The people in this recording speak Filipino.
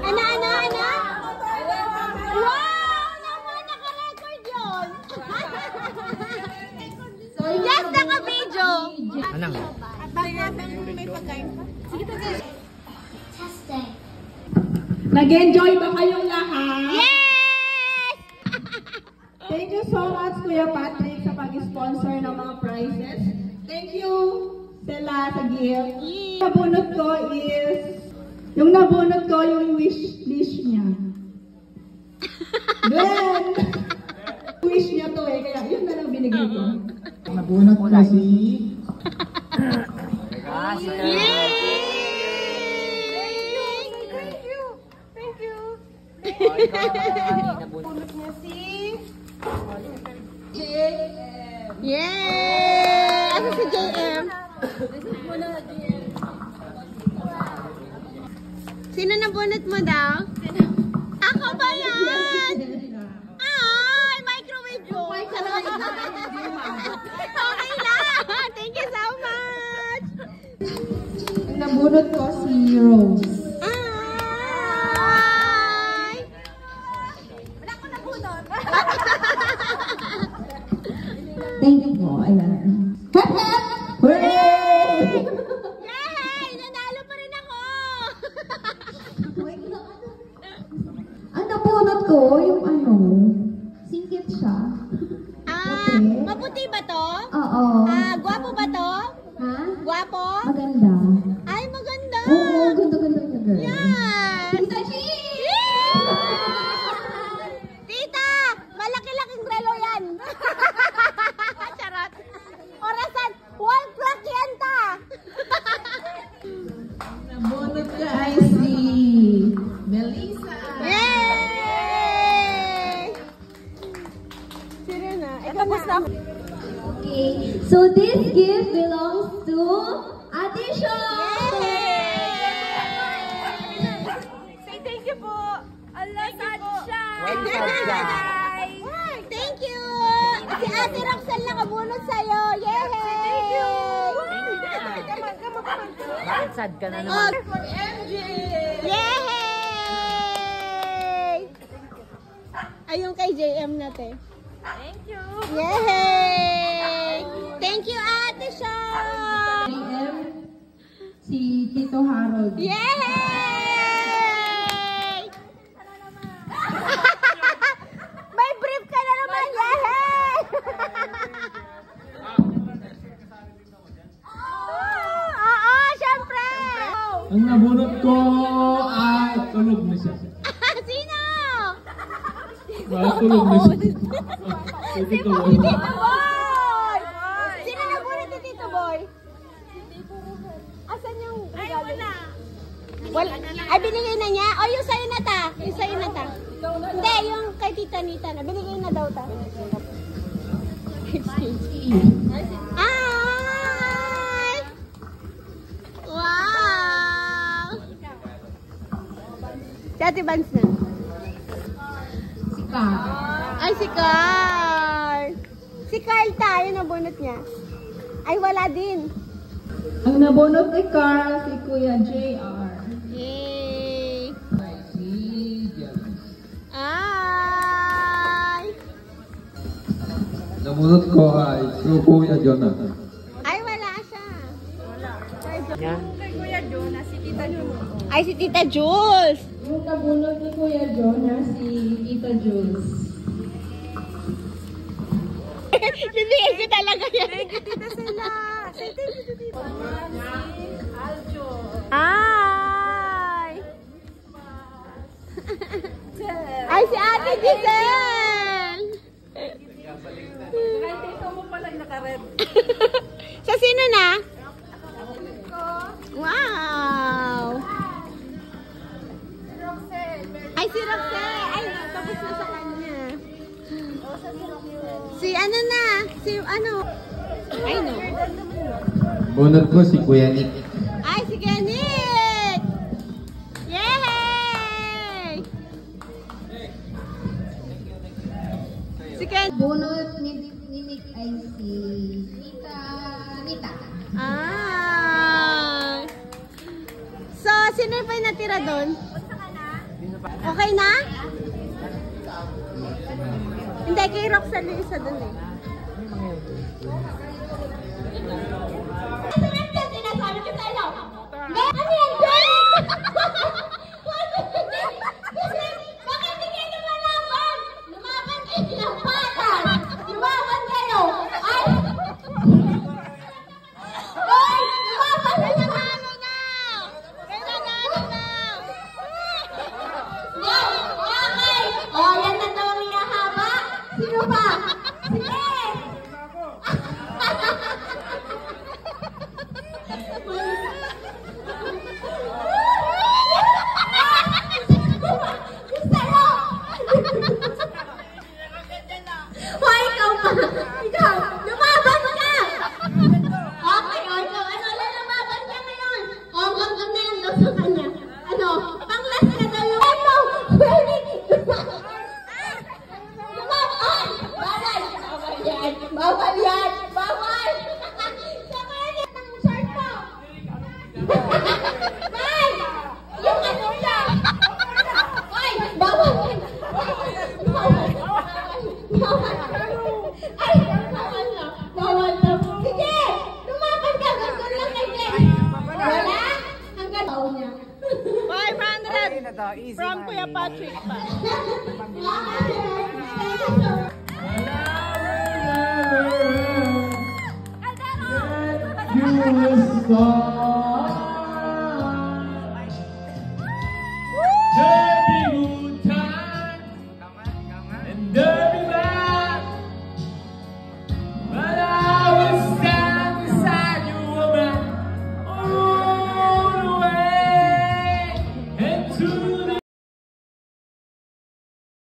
Ano? Wow! Naman, naka-record yun! Yes, naka-video! Anong? May pagkain pa? Sige, pagkain. Testing. Nag-enjoy ba kayong lahat? Yes! Thank you so much, Kuya Patrick, sa pag-sponsor ng mga prizes. Thank you, Stella, sa gift. Yung nabunot ko yung wish list niya. Glenn! Wish niya to eh, kaya yun na lang binigay ko. Nabunot ko si... Thank you. Nabunot niya si... JM. Yay! Ano si JM? Sino nabunot mo daw? Ako ba yan? Ay, microwave ko. Okay lang. Thank you so much. Nabunot ko si Rose. Ay! Wala ko nabunot. Thank you po. Ayan. Hooray! Yay! Nanalo pa rin ako! Ang nabunot ko, yung singkit siya. Maputi ba to? Oo. Gwapo ba to? Ha? Gwapo? Maganda. Ay, maganda! Oo, ganda-ganda niya, girl. Yes! Tita G! Tita! Malaki-laking relo yan! Charot! Orasan! 1 clock yan ta! Nabunot ka ay si Melissa. Yay! Sino na? Tapos na ako. Okay, so this gift belongs to Ate Shaw. Say thank you po! Allah sa siya! Thank you! Si Ate Roxanne nakabunot sa'yo! Yay! Thank you! Bakit sad ka na naman? Yay! Ay, yung kay JM natin. Thank you. Yay! Thank you, Ate Shaw! JM, si Tito Harold. Yay! May brief ka na naman! Yay! Oo, syempre! Ang nabunot ko ay tulog na siya. Sino? Tulog na siya. Si Tito Boy! Sino nabunot ni Tito Boy? Asan yung regalo? Ay, binigay na niya? O, yung sa'yo na ta. Yung sa'yo na ta. Hindi, yung kay Tita Nita na. Binigay na daw ta. Ay! Wow! Si Ate Vance na. Si Carl. Ay, si Carl! Si Carl tayo nabunot niya. Ay, wala din. Ang nabunot ni Carl, si Kuya JR. Yay! Si Janice. Ay! Nabunot ko ay si Kuya Jonathan. Ay, wala siya. Yan. Kay Kuya Jonah, si Tita Jonah. Ay, si Tita Jules! Yung nabunot ni Kuya Jonah, si Tita Jules. Bibigyan ko talaga yan. Thank you, Tita Sela. Say thank you to Tita. Aljo. Ay! Ay, si Ate Giselle! Kaya tito mo palang naka-red. Sa sino na? Wow! Ay, si Roxelle! Ay, tapos na sa kanya. Si ano na? Si ano? Ay, no. Bunot ko si Kuya Nick. Ay, si Kenneth! Yay! Si Kenneth. Bunot ni Nick ay si Tita Nita. Ah! sino pa yung natira doon? Okay na? Hindi, kay Roxanne yung isa doon eh. Sinasabi ko sa inyo. Ano yan, Jenny? Bakit hindi kayo lumalaban? Lumaban kayo ng patas. Lumaban kayo. Ay! Ay! Lumaban kayo ng ano na! Kailangan na! Wow! Okay! O, yan na daw ang hinahaba. Sino ba? Sige! Hoy, ikaw pa! Ikaw! Lumaban mo na! Okay, o ikaw. Ano? Lumaban ka ngayon. O, hanggang na lang daw sa kanya. Ano? Pang-last ka daw yung... Ano? Pwede! Lumaban! Bawal! Bawal yan! Bawal yan! Bawal! Saka yan ang shirt mo! Nay! Yung ano lang! Hoy! Bawal yan! Bawal! Bawal! Ay! Bawal na! Bawal na! Sige! Lumaban ka! Gagawin lang kay Jen! Wala? Hanggang taon niya. 500 from Kuya Patrick pa. To